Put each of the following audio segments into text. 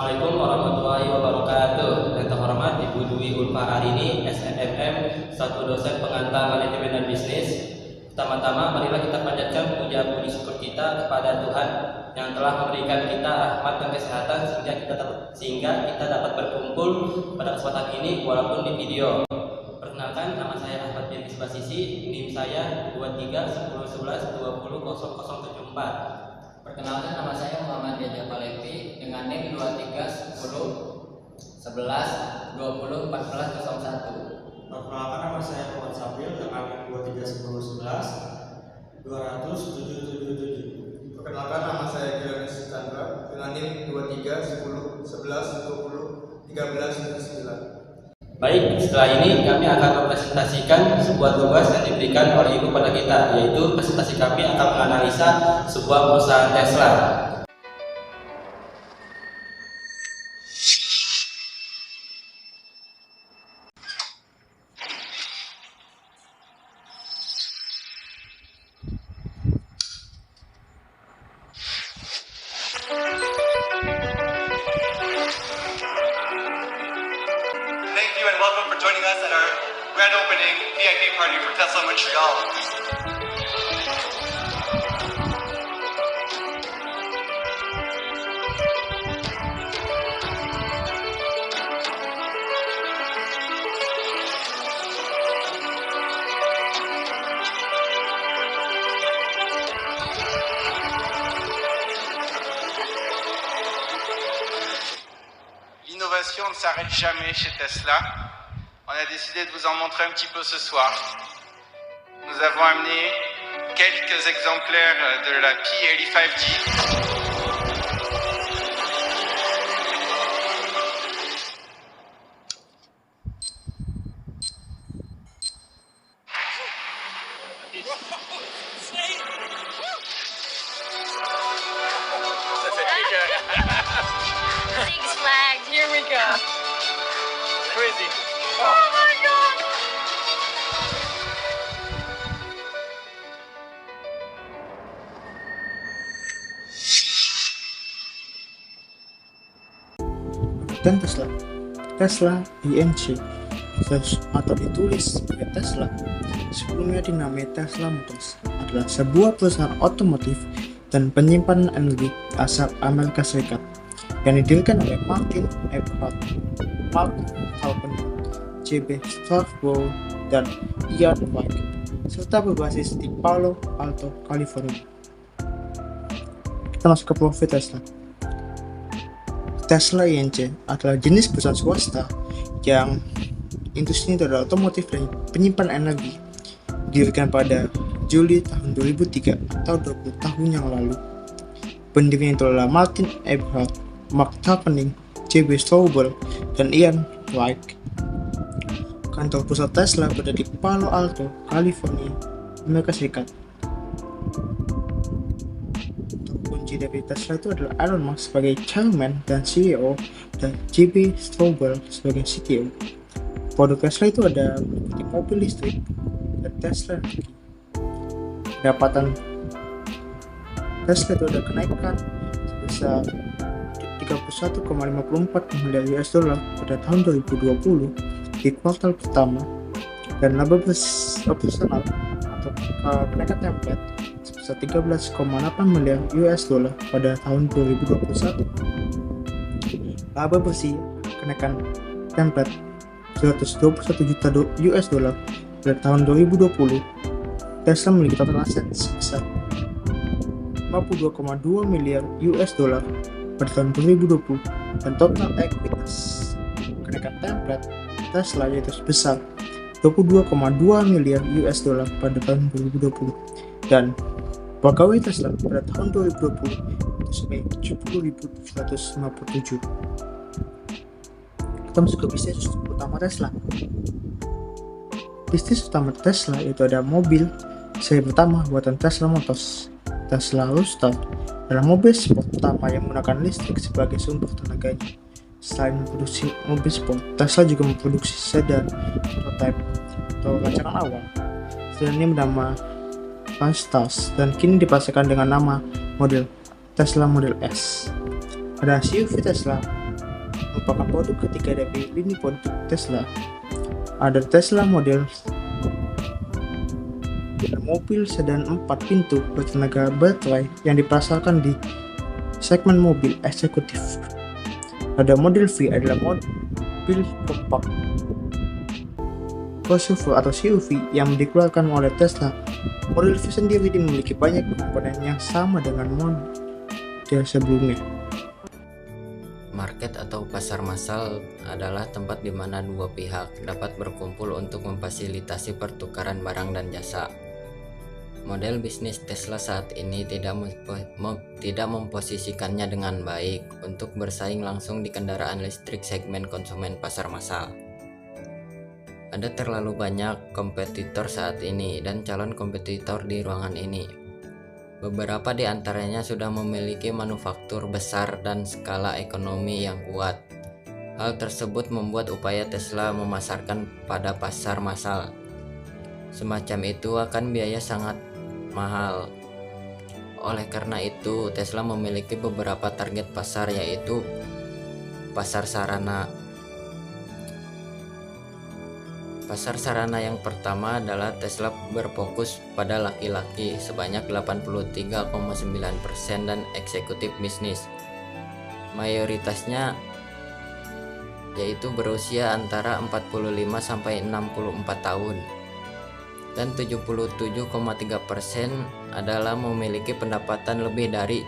Assalamualaikum warahmatullahi wabarakatuh. Yang terhormat Ibu Dwi Ulfa Arini, SNMM, satu dosen pengantar manajemen dan bisnis. Pertama-tama marilah kita panjatkan puja puji syukur kita kepada Tuhan yang telah memberikan kita rahmat dan kesehatan sehingga kita dapat berkumpul pada kesempatan ini walaupun di video. Perkenalkan, nama saya Ahmad bin Misbasisi, NIM saya 231011200074. Perkenalkan, nama saya Muhammad Yahya Palevi dengan NIM 231011201401. Perkenalkan, nama saya Muhammad Sabil dengan NIM 2311-200-777. Perkenalkan, nama saya Gilanis Chandra dengan NIM 231011201309. Baik, setelah ini kami akan mempresentasikan sebuah tugas yang diberikan oleh Ibu pada kita, yaitu presentasi kami akan menganalisa sebuah perusahaan Tesla. Thank you and welcome for joining us at our grand opening VIP party for Tesla Montreal. L'innovation ne s'arrête jamais chez Tesla. On a décidé de vous en montrer un petit peu ce soir. Nous avons amené quelques exemplaires de la P85D. Six Flags, here we go. Crazy. Oh my god! Dan Tesla INC atau ditulis sebagai Tesla, sebelumnya dinamai Tesla Motors, adalah sebuah perusahaan otomotif dan penyimpanan energi asal Amerika Serikat yang didirikan oleh Martin Eberhard, Mark Halperin, J.B. Straubel, dan Ian White, serta berbasis di Palo Alto, California. Kita masuk ke profil Tesla. Tesla INC adalah jenis perusahaan swasta yang industrinya adalah otomotif dan penyimpanan energi, didirikan pada Juli tahun 2003 atau 20 tahun yang lalu. Pendirinya itu adalah Martin Eberhard, Mark Halperin, J.B. Straubel, dan Ian White. Kantor pusat Tesla berada di Palo Alto, California, Amerika Serikat. Kunci dari Tesla itu adalah Elon Musk sebagai chairman dan CEO dan J.B. Straubel sebagai CTO. Produk Tesla itu ada meliputi mobil listrik dan Tesla Energy. Pendapatan Tesla itu ada kenaikan sebesar 31,54 miliar US dollar pada tahun 2020 di kuartal pertama, dan laba operasional atau kenaikan template sebesar 13,8 miliar US dollar pada tahun 2021. Laba bersih kenaikan template 121 juta US dollar pada tahun 2020. Tesla memiliki total aset sebesar 52,2 miliar US dollar pada tahun 2020, dan total ekuitas kenaikan template Tesla yaitu sebesar 22,2 miliar US dollar pada tahun 2020, dan pegawai Tesla pada tahun 2020 itu sebanyak 70.157. Kita masuk ke bisnis utama Tesla. Bisnis utama Tesla yaitu ada mobil seri pertama buatan Tesla Motors, Tesla Roadster, adalah mobil sport pertama yang menggunakan listrik sebagai sumber tenaganya. Selain memproduksi mobil sport, Tesla juga memproduksi sedan prototype atau rancangan awal. Sedan ini bernama Stars dan kini dipasarkan dengan nama model Tesla Model S. Ada SUV Tesla merupakan produk ketiga dari lini produk Tesla. Ada Tesla model mobil sedan 4 pintu bertenaga baterai yang dipasarkan di segmen mobil eksekutif. Ada model V adalah mobil kompak crossover atau SUV yang dikeluarkan oleh Tesla. Model V sendiri memiliki banyak komponen yang sama dengan model sebelumnya. Market atau pasar massal adalah tempat di mana dua pihak dapat berkumpul untuk memfasilitasi pertukaran barang dan jasa. Model bisnis Tesla saat ini tidak memposisikannya dengan baik untuk bersaing langsung di kendaraan listrik segmen konsumen pasar massal. Ada terlalu banyak kompetitor saat ini dan calon kompetitor di ruangan ini. Beberapa di antaranya sudah memiliki manufaktur besar dan skala ekonomi yang kuat. Hal tersebut membuat upaya Tesla memasarkan pada pasar massal semacam itu akan biaya sangat mahal. Oleh karena itu, Tesla memiliki beberapa target pasar, yaitu pasar sarana. Pasar sarana yang pertama adalah Tesla berfokus pada laki-laki sebanyak 83,9% dan eksekutif bisnis. Mayoritasnya yaitu berusia antara 45 sampai 64 tahun. Dan 77,3% adalah memiliki pendapatan lebih dari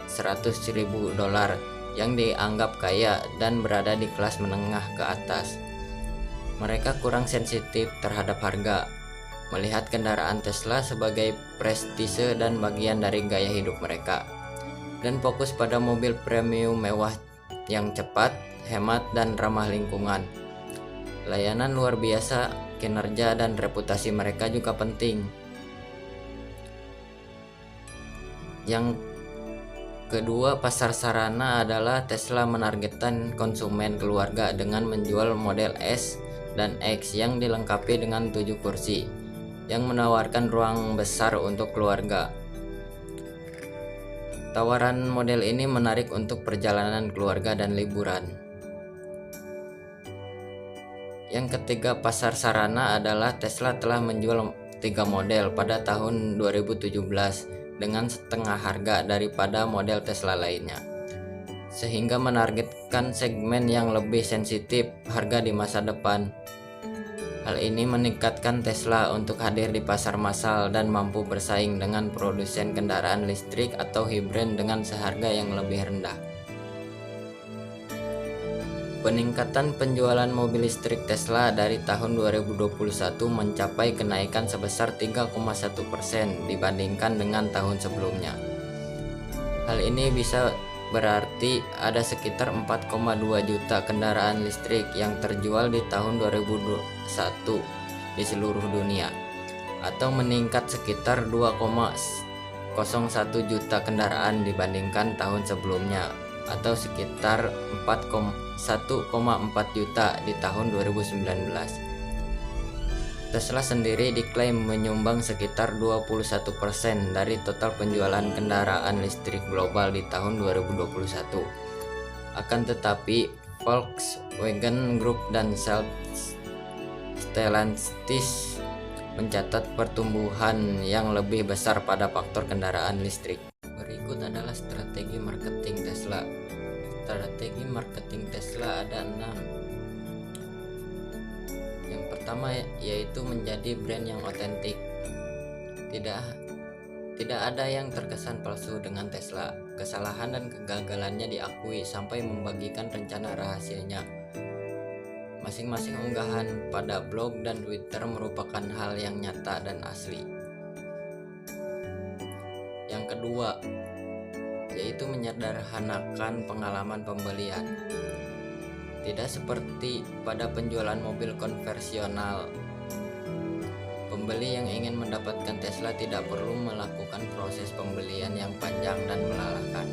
$100.000 yang dianggap kaya dan berada di kelas menengah ke atas. Mereka kurang sensitif terhadap harga, melihat kendaraan Tesla sebagai prestise dan bagian dari gaya hidup mereka, dan fokus pada mobil premium mewah yang cepat, hemat, dan ramah lingkungan. Layanan luar biasa, kinerja, dan reputasi mereka juga penting. Yang kedua, pasar sarana adalah Tesla menargetkan konsumen keluarga dengan menjual model S dan X yang dilengkapi dengan 7 kursi yang menawarkan ruang besar untuk keluarga. Tawaran model ini menarik untuk perjalanan keluarga dan liburan. Yang ketiga, pasar sarana adalah Tesla telah menjual 3 model pada tahun 2017 dengan setengah harga daripada model Tesla lainnya, sehingga menargetkan segmen yang lebih sensitif harga di masa depan. Hal ini meningkatkan Tesla untuk hadir di pasar massal dan mampu bersaing dengan produsen kendaraan listrik atau hibrid dengan seharga yang lebih rendah. Peningkatan penjualan mobil listrik Tesla dari tahun 2021 mencapai kenaikan sebesar 3,1% dibandingkan dengan tahun sebelumnya. Hal ini bisa berarti ada sekitar 4,2 juta kendaraan listrik yang terjual di tahun 2021 di seluruh dunia, atau meningkat sekitar 2,01 juta kendaraan dibandingkan tahun sebelumnya, atau sekitar 1,4 juta di tahun 2019. Tesla sendiri diklaim menyumbang sekitar 21% dari total penjualan kendaraan listrik global di tahun 2021. Akan tetapi, Volkswagen Group dan Stellantis mencatat pertumbuhan yang lebih besar pada faktor kendaraan listrik. Berikut adalah strategi marketing Tesla. Strategi marketing Tesla ada 6. Yang pertama yaitu menjadi brand yang otentik. Tidak ada yang terkesan palsu dengan Tesla. Kesalahan dan kegagalannya diakui sampai membagikan rencana rahasianya. Masing-masing unggahan pada blog dan Twitter merupakan hal yang nyata dan asli. Yang kedua yaitu menyederhanakan pengalaman pembelian. Tidak seperti pada penjualan mobil konvensional, pembeli yang ingin mendapatkan Tesla tidak perlu melakukan proses pembelian yang panjang dan melelahkan.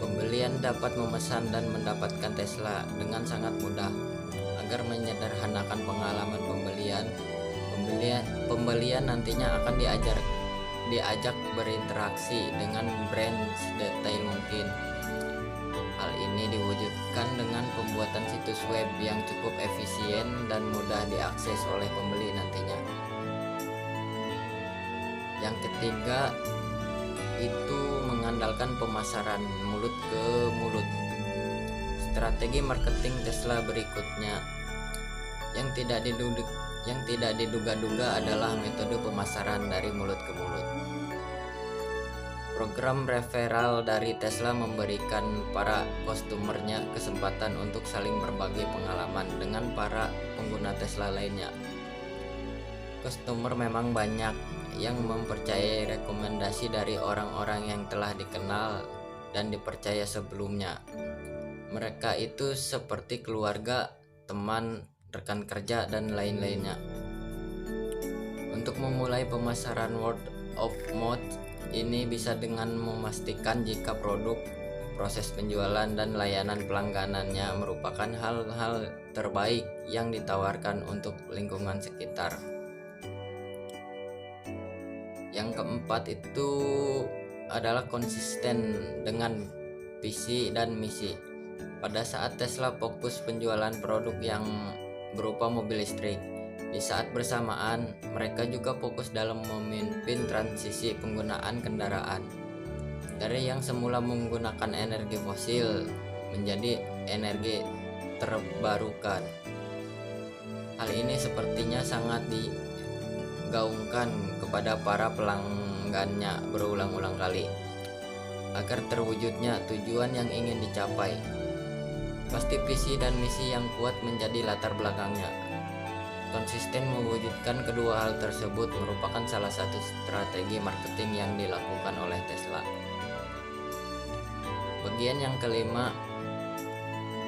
Pembelian dapat memesan dan mendapatkan Tesla dengan sangat mudah. Agar menyederhanakan pengalaman pembelian nantinya akan diajak berinteraksi dengan brand sedetail mungkin. Hal ini diwujudkan dengan pembuatan situs web yang cukup efisien dan mudah diakses oleh pembeli nantinya. Yang ketiga itu mengandalkan pemasaran mulut ke mulut. Strategi marketing Tesla berikutnya yang tidak diduga-duga adalah metode pemasaran dari mulut ke mulut. Program referral dari Tesla memberikan para customernya kesempatan untuk saling berbagi pengalaman dengan para pengguna Tesla lainnya. Customer memang banyak yang mempercayai rekomendasi dari orang-orang yang telah dikenal dan dipercaya sebelumnya. Mereka itu seperti keluarga, teman, rekan kerja, dan lain-lainnya. Untuk memulai pemasaran word of mouth ini bisa dengan memastikan jika produk, proses penjualan, dan layanan pelangganannya merupakan hal-hal terbaik yang ditawarkan untuk lingkungan sekitar. Yang keempat itu adalah konsisten dengan visi dan misi. Pada saat Tesla fokus penjualan produk yang berupa mobil listrik, di saat bersamaan mereka juga fokus dalam memimpin transisi penggunaan kendaraan dari yang semula menggunakan energi fosil menjadi energi terbarukan. Hal ini sepertinya sangat digaungkan kepada para pelanggannya berulang-ulang kali agar terwujudnya tujuan yang ingin dicapai. Pasti visi dan misi yang kuat menjadi latar belakangnya. Konsisten mewujudkan kedua hal tersebut merupakan salah satu strategi marketing yang dilakukan oleh Tesla. Bagian yang kelima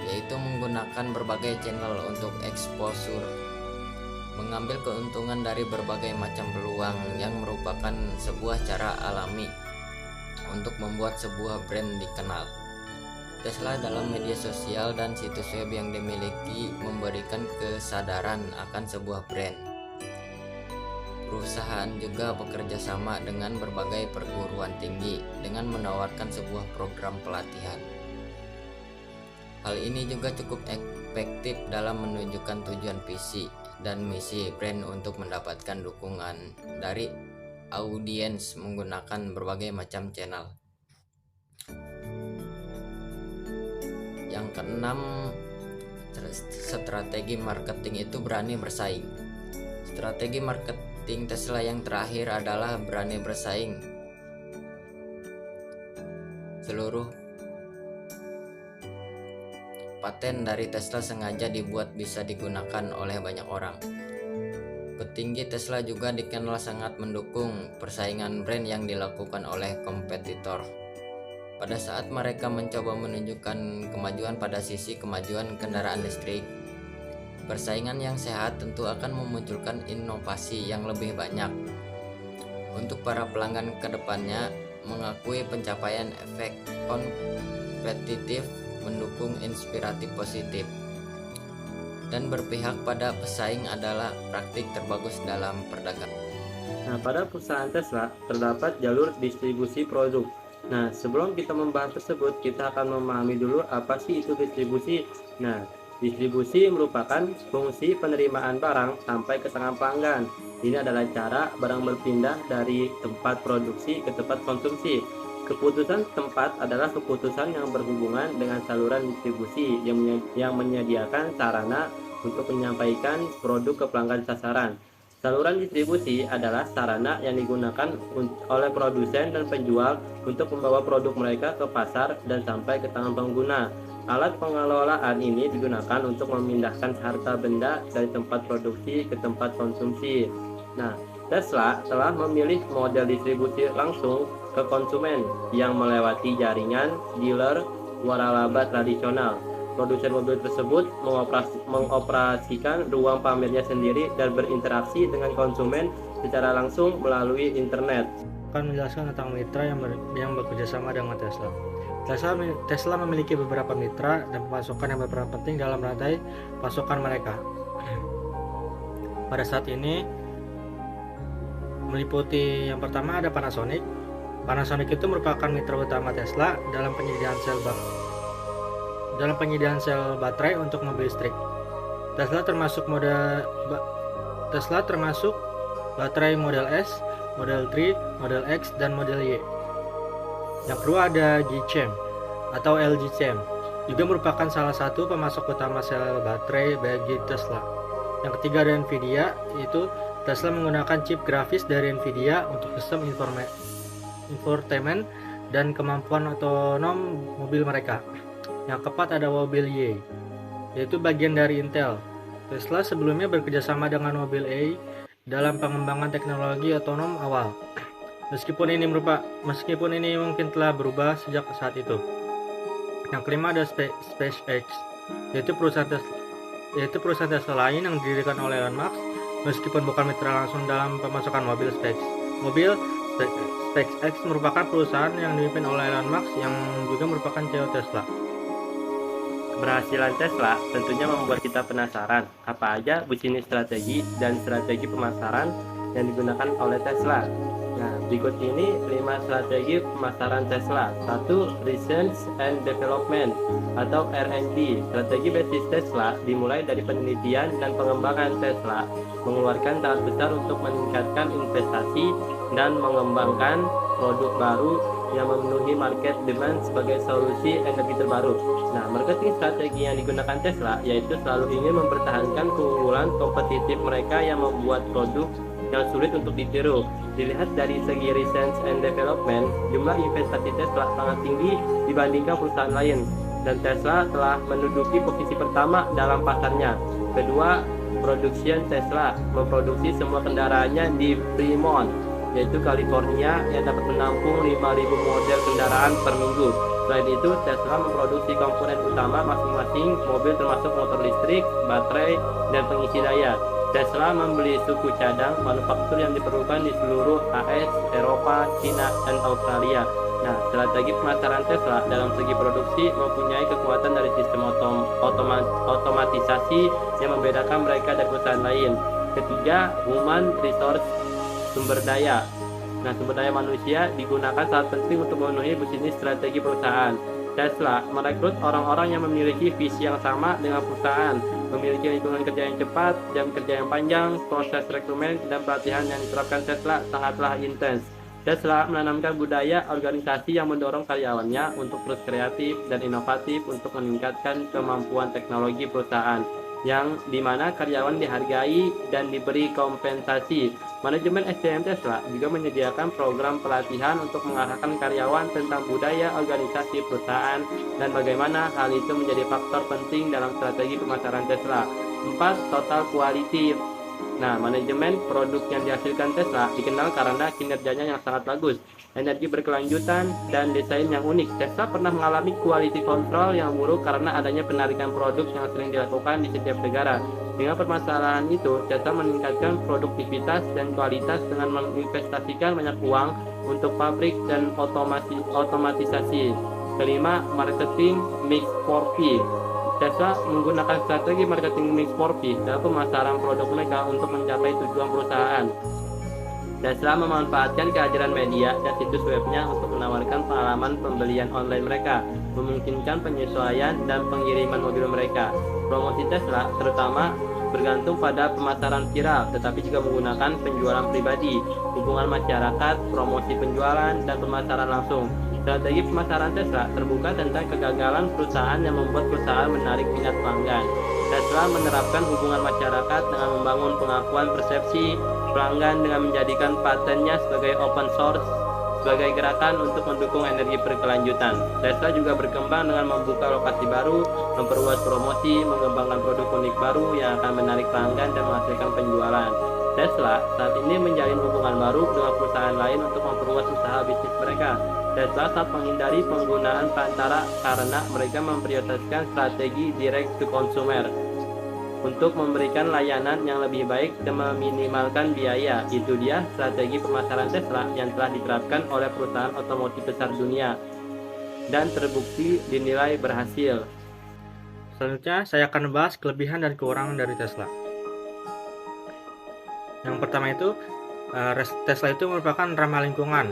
yaitu menggunakan berbagai channel untuk exposure, mengambil keuntungan dari berbagai macam peluang yang merupakan sebuah cara alami untuk membuat sebuah brand dikenal. Tesla dalam media sosial dan situs web yang dimiliki memberikan kesadaran akan sebuah brand. Perusahaan juga bekerja sama dengan berbagai perguruan tinggi dengan menawarkan sebuah program pelatihan. Hal ini juga cukup efektif dalam menunjukkan tujuan visi dan misi brand untuk mendapatkan dukungan dari audiens menggunakan berbagai macam channel. Yang keenam, strategi marketing itu berani bersaing. Strategi marketing Tesla yang terakhir adalah berani bersaing. Seluruh paten dari Tesla sengaja dibuat bisa digunakan oleh banyak orang. Petinggi Tesla juga dikenal sangat mendukung persaingan brand yang dilakukan oleh kompetitor. Pada saat mereka mencoba menunjukkan kemajuan pada sisi kemajuan kendaraan listrik, persaingan yang sehat tentu akan memunculkan inovasi yang lebih banyak. Untuk para pelanggan kedepannya, mengakui pencapaian efek kompetitif mendukung inspiratif positif, dan berpihak pada pesaing adalah praktik terbagus dalam perdagangan. Nah, pada perusahaan Tesla terdapat jalur distribusi produk. Nah, sebelum kita membahas tersebut, kita akan memahami dulu apa sih itu distribusi. Nah, distribusi merupakan fungsi penerimaan barang sampai ke tangan pelanggan. Ini adalah cara barang berpindah dari tempat produksi ke tempat konsumsi. Keputusan tempat adalah keputusan yang berhubungan dengan saluran distribusi yang menyediakan sarana untuk menyampaikan produk ke pelanggan sasaran. Saluran distribusi adalah sarana yang digunakan oleh produsen dan penjual untuk membawa produk mereka ke pasar dan sampai ke tangan pengguna. Alat pengelolaan ini digunakan untuk memindahkan harta benda dari tempat produksi ke tempat konsumsi. Nah, Tesla telah memilih model distribusi langsung ke konsumen yang melewati jaringan dealer waralaba tradisional. Produsen mobil tersebut mengoperasikan ruang pamernya sendiri dan berinteraksi dengan konsumen secara langsung melalui internet. Akan menjelaskan tentang mitra yang bekerja sama dengan Tesla. Tesla memiliki beberapa mitra dan pemasokan yang berperan penting dalam rantai pasokan mereka. Pada saat ini meliputi yang pertama ada Panasonic. Panasonic itu merupakan mitra utama Tesla dalam penyediaan sel dalam penyediaan sel baterai untuk mobil listrik. Tesla termasuk baterai model S, model 3, model X, dan model Y. Yang kedua ada GChem atau LG Chem, juga merupakan salah satu pemasok utama sel baterai bagi Tesla. Yang ketiga ada Nvidia, yaitu Tesla menggunakan chip grafis dari Nvidia untuk sistem infotainment dan kemampuan otonom mobil mereka. Yang keempat ada mobil Y, yaitu bagian dari Intel. Tesla sebelumnya bekerjasama dengan mobil Y dalam pengembangan teknologi otonom awal. Meskipun ini mungkin telah berubah sejak saat itu. Yang kelima ada SpaceX, yaitu perusahaan Tesla lain yang didirikan oleh Elon Musk, meskipun bukan mitra langsung dalam pemasakan mobil SpaceX merupakan perusahaan yang dipimpin oleh Elon Musk yang juga merupakan CEO Tesla. Keberhasilan Tesla tentunya membuat kita penasaran apa aja bisnis strategi dan strategi pemasaran yang digunakan oleh Tesla. Nah, berikut ini 5 strategi pemasaran Tesla. 1. Research and Development atau R&D. Strategi basis Tesla dimulai dari penelitian dan pengembangan. Tesla mengeluarkan sangat besar untuk meningkatkan investasi dan mengembangkan produk baru yang memenuhi market demand sebagai solusi energi terbaru. Nah, marketing strategi yang digunakan Tesla yaitu selalu ingin mempertahankan keunggulan kompetitif mereka yang membuat produk yang sulit untuk ditiru. Dilihat dari segi research and development, jumlah investasi Tesla sangat tinggi dibandingkan perusahaan lain, dan Tesla telah menduduki posisi pertama dalam pasarnya. Kedua, production. Tesla memproduksi semua kendaraannya di Fremont, yaitu California, yang dapat menampung 5.000 model kendaraan per minggu. Selain itu, Tesla memproduksi komponen utama masing-masing mobil termasuk motor listrik, baterai, dan pengisi daya. Tesla membeli suku cadang manufaktur yang diperlukan di seluruh AS, Eropa, China, dan Australia. Nah, strategi pemasaran Tesla dalam segi produksi mempunyai kekuatan dari sistem otomatisasi yang membedakan mereka dari perusahaan lain. Ketiga, human resource, sumber daya. Nah, sumber daya manusia digunakan sangat penting untuk memenuhi bisnis strategi perusahaan. Tesla merekrut orang-orang yang memiliki visi yang sama dengan perusahaan, memiliki lingkungan kerja yang cepat, jam kerja yang panjang, proses rekrutmen dan pelatihan yang diterapkan Tesla sangatlah intens. Tesla menanamkan budaya organisasi yang mendorong karyawannya untuk terus kreatif dan inovatif untuk meningkatkan kemampuan teknologi perusahaan, yang dimana karyawan dihargai dan diberi kompensasi. Manajemen SDM Tesla juga menyediakan program pelatihan untuk mengarahkan karyawan tentang budaya organisasi perusahaan dan bagaimana hal itu menjadi faktor penting dalam strategi pemasaran Tesla. 4. Total quality. Nah, manajemen produk yang dihasilkan Tesla dikenal karena kinerjanya yang sangat bagus, energi berkelanjutan, dan desain yang unik. Tesla pernah mengalami quality control yang buruk karena adanya penarikan produk yang sering dilakukan di setiap negara. Dengan permasalahan itu, Tesla meningkatkan produktivitas dan kualitas dengan menginvestasikan banyak uang untuk pabrik dan otomatisasi. Kelima, marketing mix 4P. Tesla menggunakan strategi marketing mix 4P dalam pemasaran produk mereka untuk mencapai tujuan perusahaan. Tesla memanfaatkan kehadiran media dan situs webnya untuk menawarkan pengalaman pembelian online mereka, memungkinkan penyesuaian dan pengiriman mobil mereka. Promosi Tesla terutama bergantung pada pemasaran viral, tetapi juga menggunakan penjualan pribadi, hubungan masyarakat, promosi penjualan, dan pemasaran langsung. Strategi pemasaran Tesla terbuka tentang kegagalan perusahaan yang membuat perusahaan menarik minat pelanggan. Tesla menerapkan hubungan masyarakat dengan membangun pengakuan persepsi pelanggan dengan menjadikan patennya sebagai open source sebagai gerakan untuk mendukung energi berkelanjutan. Tesla juga berkembang dengan membuka lokasi baru, memperluas promosi, mengembangkan produk unik baru yang akan menarik pelanggan dan menghasilkan penjualan. Tesla saat ini menjalin hubungan baru dengan perusahaan lain untuk memperluas usaha bisnis mereka. Tesla saat menghindari penggunaan perantara karena mereka memprioritaskan strategi direct to consumer untuk memberikan layanan yang lebih baik dan meminimalkan biaya. Itu dia strategi pemasaran Tesla yang telah diterapkan oleh perusahaan otomotif besar dunia dan terbukti dinilai berhasil. Selanjutnya, saya akan membahas kelebihan dan kekurangan dari Tesla. Yang pertama itu, Tesla itu merupakan ramah lingkungan.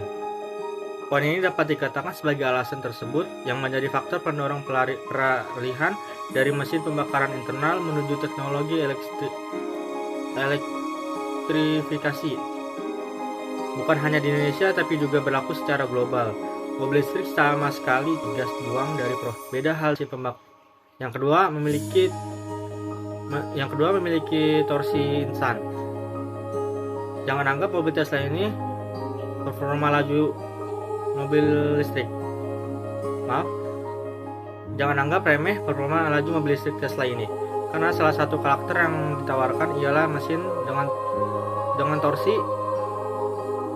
Poin ini dapat dikatakan sebagai alasan tersebut yang menjadi faktor pendorong peralihan dari mesin pembakaran internal menuju teknologi elektrifikasi. Bukan hanya di Indonesia tapi juga berlaku secara global. Mobil listrik sama sekali gas buang dari beda hal si pembak. Yang kedua memiliki torsi insan. Jangan anggap mobil Tesla ini performa laju mobil listrik. Jangan anggap remeh performa laju mobil listrik Tesla ini, karena salah satu karakter yang ditawarkan ialah mesin dengan torsi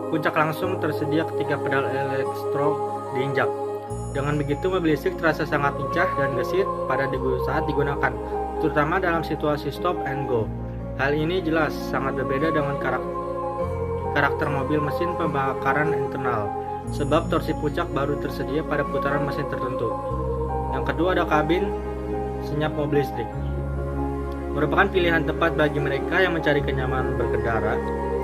puncak langsung tersedia ketika pedal elektro diinjak. Dengan begitu mobil listrik terasa sangat lincah dan gesit saat digunakan, terutama dalam situasi stop and go. Hal ini jelas sangat berbeda dengan karakter mobil mesin pembakaran internal, sebab torsi puncak baru tersedia pada putaran mesin tertentu. Yang kedua ada kabin senyap mobil listrik. Merupakan pilihan tepat bagi mereka yang mencari kenyamanan berkendara,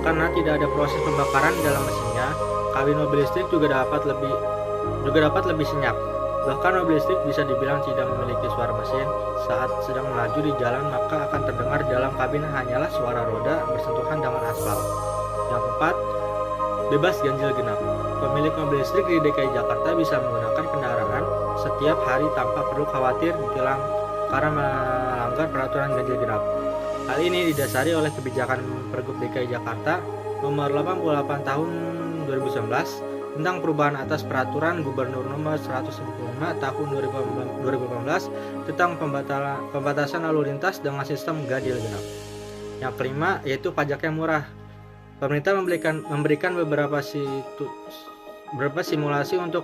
karena tidak ada proses pembakaran di dalam mesinnya. Kabin mobil listrik juga dapat lebih senyap. Bahkan mobil listrik bisa dibilang tidak memiliki suara mesin. Saat sedang melaju di jalan, maka akan terdengar di dalam kabin hanyalah suara roda bersentuhan dengan aspal. Yang keempat, bebas ganjil genap. Pemilik mobil listrik di DKI Jakarta bisa menggunakan kendaraan setiap hari tanpa perlu khawatir ditilang karena melanggar peraturan ganjil genap. Hal ini didasari oleh kebijakan Pergub DKI Jakarta nomor 88 tahun 2019 tentang perubahan atas peraturan Gubernur nomor 195 tahun 2018 tentang pembatasan lalu lintas dengan sistem ganjil genap. Yang kelima yaitu pajak yang murah. Pemerintah memberikan beberapa simulasi untuk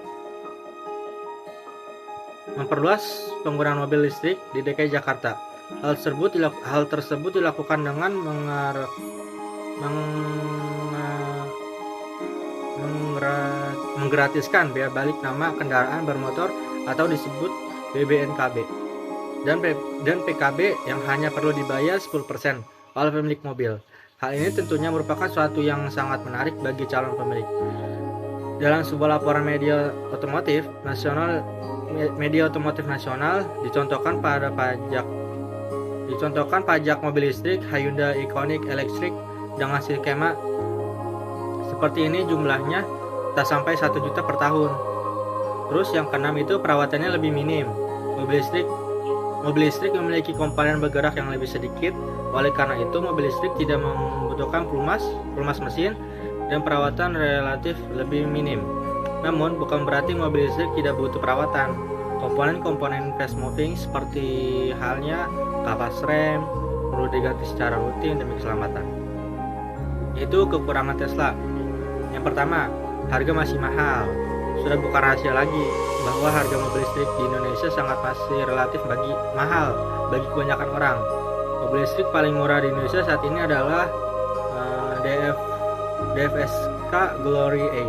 memperluas penggunaan mobil listrik di DKI Jakarta. Hal tersebut dilakukan dengan menggratiskan biaya balik nama kendaraan bermotor atau disebut BBNKB dan PKB yang hanya perlu dibayar 10% oleh pemilik mobil. Hal ini tentunya merupakan suatu yang sangat menarik bagi calon pemilik. Dalam sebuah laporan media otomotif nasional dicontohkan pajak mobil listrik Hyundai Ioniq Electric dengan skema seperti ini, jumlahnya tak sampai 1 juta per tahun. Terus yang keenam itu perawatannya lebih minim. Mobil listrik memiliki komponen bergerak yang lebih sedikit, oleh karena itu mobil listrik tidak membutuhkan pelumas mesin dan perawatan relatif lebih minim. Namun bukan berarti mobil listrik tidak butuh perawatan. Komponen-komponen fast moving seperti halnya kapas rem perlu diganti secara rutin demi keselamatan. Itu kekurangan Tesla. Yang pertama, harga masih mahal. Sudah bukan rahasia lagi bahwa harga mobil listrik di Indonesia masih relatif mahal bagi kebanyakan orang. Mobil listrik paling murah di Indonesia saat ini adalah DFSK Glory A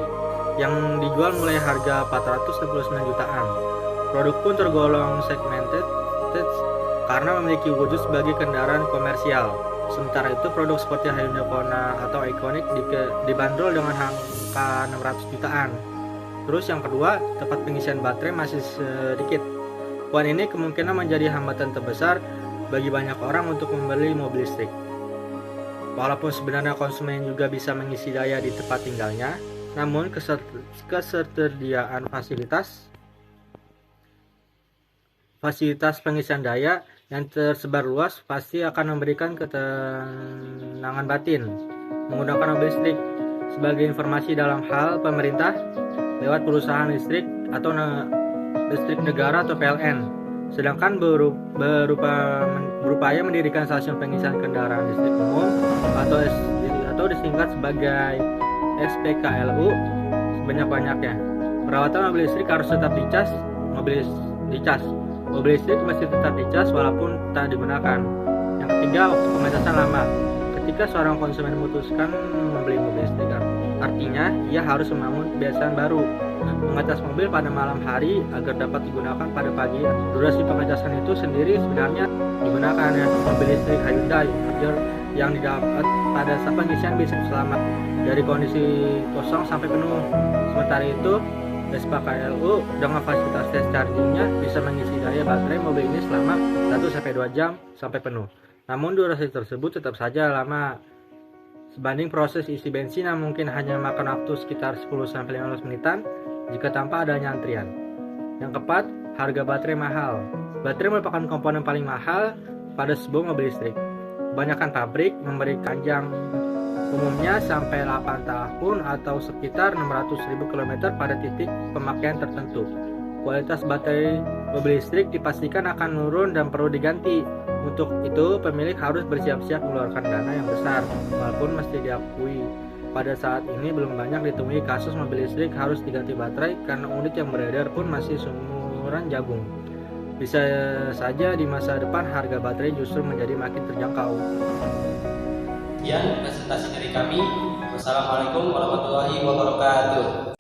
yang dijual mulai harga 469 jutaan. Produk pun tergolong segmented karena memiliki wujud sebagai kendaraan komersial. Sementara itu produk seperti Hyundai Kona atau Ioniq dibanderol dengan angka 600 jutaan. Terus yang kedua, tempat pengisian baterai masih sedikit. Poin ini kemungkinan menjadi hambatan terbesar bagi banyak orang untuk membeli mobil listrik. Walaupun sebenarnya konsumen juga bisa mengisi daya di tempat tinggalnya, namun ketersediaan fasilitas pengisian daya yang tersebar luas pasti akan memberikan ketenangan batin menggunakan mobil listrik. Sebagai informasi dalam hal pemerintah lewat perusahaan listrik atau listrik negara atau PLN, sedangkan berupaya mendirikan stasiun pengisian kendaraan listrik umum atau disingkat sebagai SPKLU sebanyak-banyaknya. Perawatan mobil listrik harus tetap dicas. Mobil listrik masih tetap dicas walaupun tak digunakan. Yang ketiga, waktu pengecasan lama. Ketika seorang konsumen memutuskan membeli mobil listrik, artinya ia harus membangun kebiasaan baru, mengecas mobil pada malam hari agar dapat digunakan pada pagi. Durasi pengecasan itu sendiri sebenarnya digunakan mobil listrik Hyundai yang didapat pada saat pengisian bisa selamat dari kondisi kosong sampai penuh. Sementara itu Vespa KLU dengan fasilitas fast chargingnya bisa mengisi daya baterai mobil ini selama 1-2 jam sampai penuh. Namun durasi tersebut tetap saja lama sebanding proses isi bensin yang mungkin hanya memakan waktu sekitar 10-15 menitan jika tanpa adanya antrian. Yang keempat, harga baterai mahal. Baterai merupakan komponen paling mahal pada sebuah mobil listrik. Kebanyakan pabrik memberi kanjang umumnya sampai 8 tahun atau sekitar 600.000 km pada titik pemakaian tertentu. Kualitas baterai mobil listrik dipastikan akan menurun dan perlu diganti. Untuk itu, pemilik harus bersiap-siap mengeluarkan dana yang besar, walaupun mesti diakui pada saat ini belum banyak ditemui kasus mobil listrik harus diganti baterai karena unit yang beredar pun masih seumuran jagung. Bisa saja di masa depan harga baterai justru menjadi makin terjangkau. Sekian presentasi dari kami. Wassalamualaikum warahmatullahi wabarakatuh.